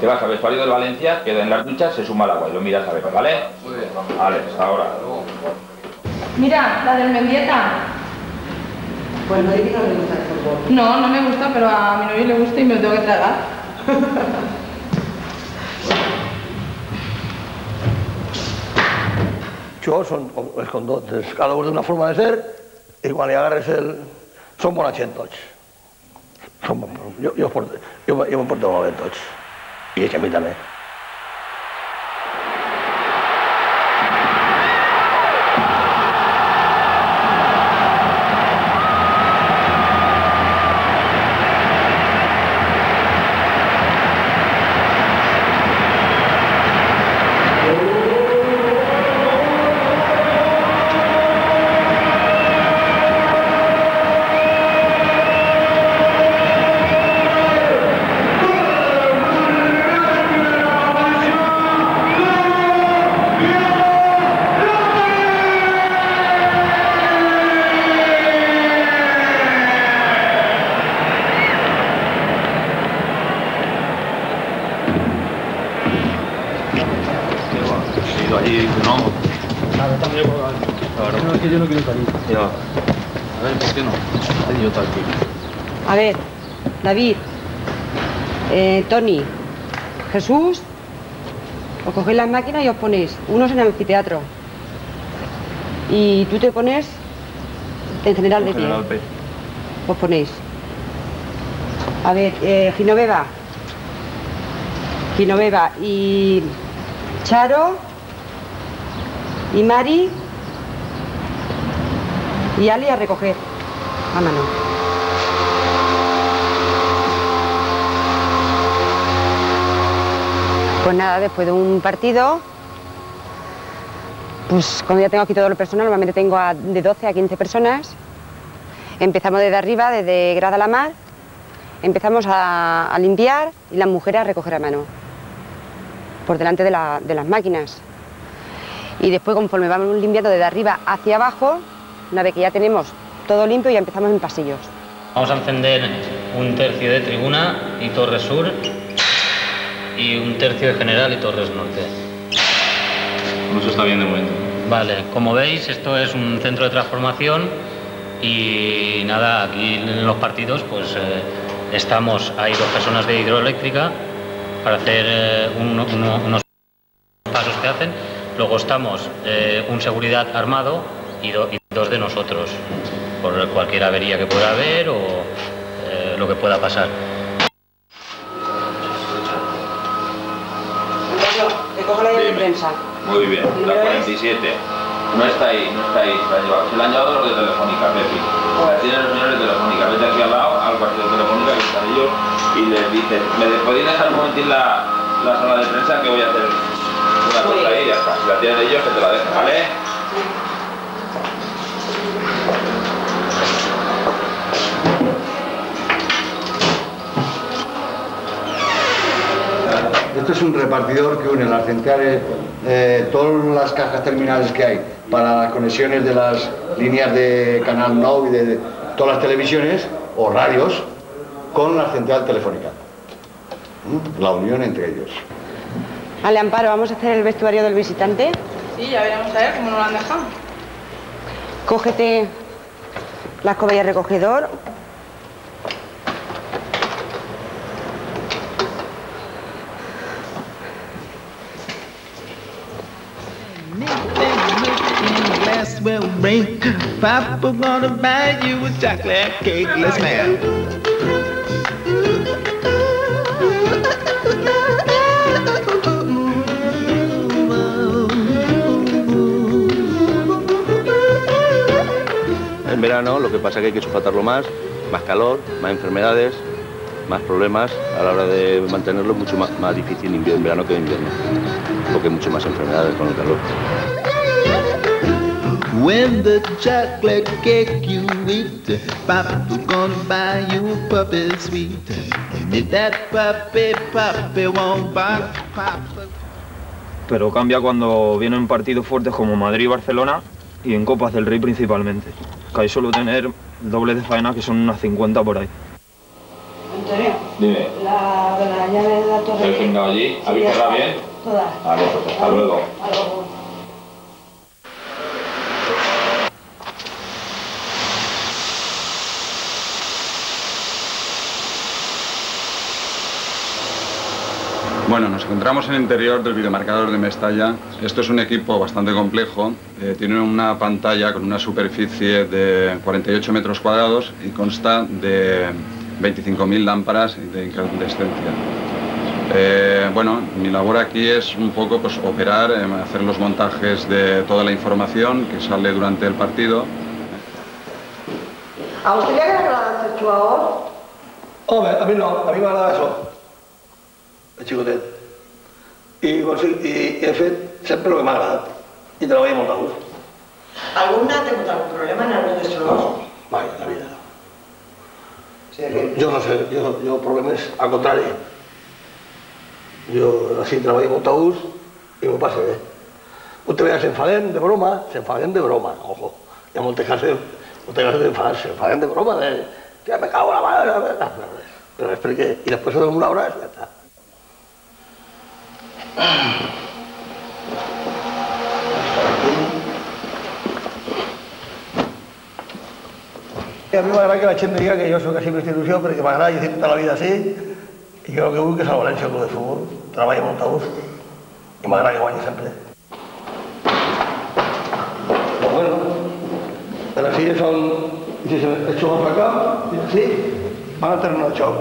te vas al vestuario del Valencia, queda en las duchas, se suma el agua y lo miras a ver, ¿vale? Muy bien. Vale, hasta ahora. Mira, la del Mendieta. Pues no dice que no le gusta el fútbol. No, no me gusta, pero a mi novio le gusta y me lo tengo que tragar. Yo son escondotes, cada uno de una forma de ser, y cuando agarres son bonachentos. Yo me porto momentos. Y ella a mí también. Allí, no. Claro, también por ahí. Claro. No, es que yo no quiero salir. Ya. A ver, ¿por qué no? Yo estoy aquí. A ver, David, Tony, Jesús, os cogéis las máquinas y os ponéis unos en el anfiteatro. Y tú te pones en general de pie. Os ponéis. A ver, Genoveva y Charo y Mari y Ali a recoger. Vámonos. Pues nada, después de un partido, pues como ya tengo aquí todo el personal, normalmente tengo de 12 a 15 personas. Empezamos desde arriba, desde Grada la Mar, empezamos a limpiar y las mujeres a recoger a mano, por delante de las máquinas. Y después, conforme vamos limpiando desde arriba hacia abajo, una vez que ya tenemos todo limpio, ya empezamos en pasillos. Vamos a encender un tercio de tribuna y torre sur y un tercio de general y torres norte. Eso está bien de momento. Vale, como veis, esto es un centro de transformación y nada, aquí en los partidos pues hay 2 personas de hidroeléctrica para hacer unos pasos que hacen. Luego estamos un seguridad armado y 2 de nosotros, por cualquier avería que pueda haber o lo que pueda pasar. Te cojo la de prensa. Muy bien, la 47. No está ahí, se la han llevado los de Telefónica, Pepi. La tienen los señores de Telefónica. Vete aquí al lado, al cuarto de Telefónica, que están ellos, y les dices, ¿me podéis dejar un momentín la sala de prensa que voy a hacer una cosa ahí y ya está? Si la tienen ellos, que te la dejen, ¿vale? Esto es un repartidor que une las centrales, todas las cajas terminales que hay para las conexiones de las líneas de Canal 9 y de todas las televisiones o radios con la central telefónica. La unión entre ellos. Vale, Amparo, ¿vamos a hacer el vestuario del visitante? Sí, ya veremos a ver cómo nos lo han dejado. Cógete la escoba y el recogedor. Will ring. Papa gonna buy you a chocolate cake. Let's man. En verano lo que pasa es que hay que soportarlo más calor, más enfermedades, más problemas. A la hora de mantenerlo es mucho más difícil en verano que en invierno, porque hay mucho más enfermedades con el calor. When the chocolate cake you eat, Papa's gonna buy you a puppy sweet. And if that puppy won't bark, Papa... Pero cambia cuando vienen partidos fuertes como Madrid y Barcelona y en Copas del Rey principalmente. Que ahí suelo tener dobles de faena que son unas 50 por ahí. Antonio. Dime. La llave de la torre. ¿Habéis firmado allí? ¿Habéis cerrado bien? Todas. Vale, pues hasta luego. Hasta luego. Bueno, nos encontramos en el interior del videomarcador de Mestalla. Esto es un equipo bastante complejo. Tiene una pantalla con una superficie de 48 metros cuadrados y consta de 25.000 lámparas de incandescencia. Bueno, mi labor aquí es un poco pues, operar, hacer los montajes de toda la información que sale durante el partido. ¿A usted le agrada el jugador? Hombre, a mí no, a mí me agrada eso. El xicotet. I he fet sempre el que m'ha agradat. I treballo molt a gust. ¿Alguna ha tingut algun problema en algun dels jugadors? No, mai en la vida. Jo no sé, jo problemes, al contrari. Jo així treballo molt a gust i m'ho passo bé. Moltes vegades s'enfaden de broma, ojo. Hi ha moltes cases s'enfaden de broma, que me cago en la mare, però és perquè... I després de una hora ja està. A mi m'agrada que la gent me diga que jo soc així per institució perquè m'agrada, jo he fet tota la vida així i jo el que vull que és el València, el club de futbol. Treballo molt a gust i m'agrada que guanyi sempre. Però bueno, però si són... Si el xoc al camp, sí, van a tenir un xoc.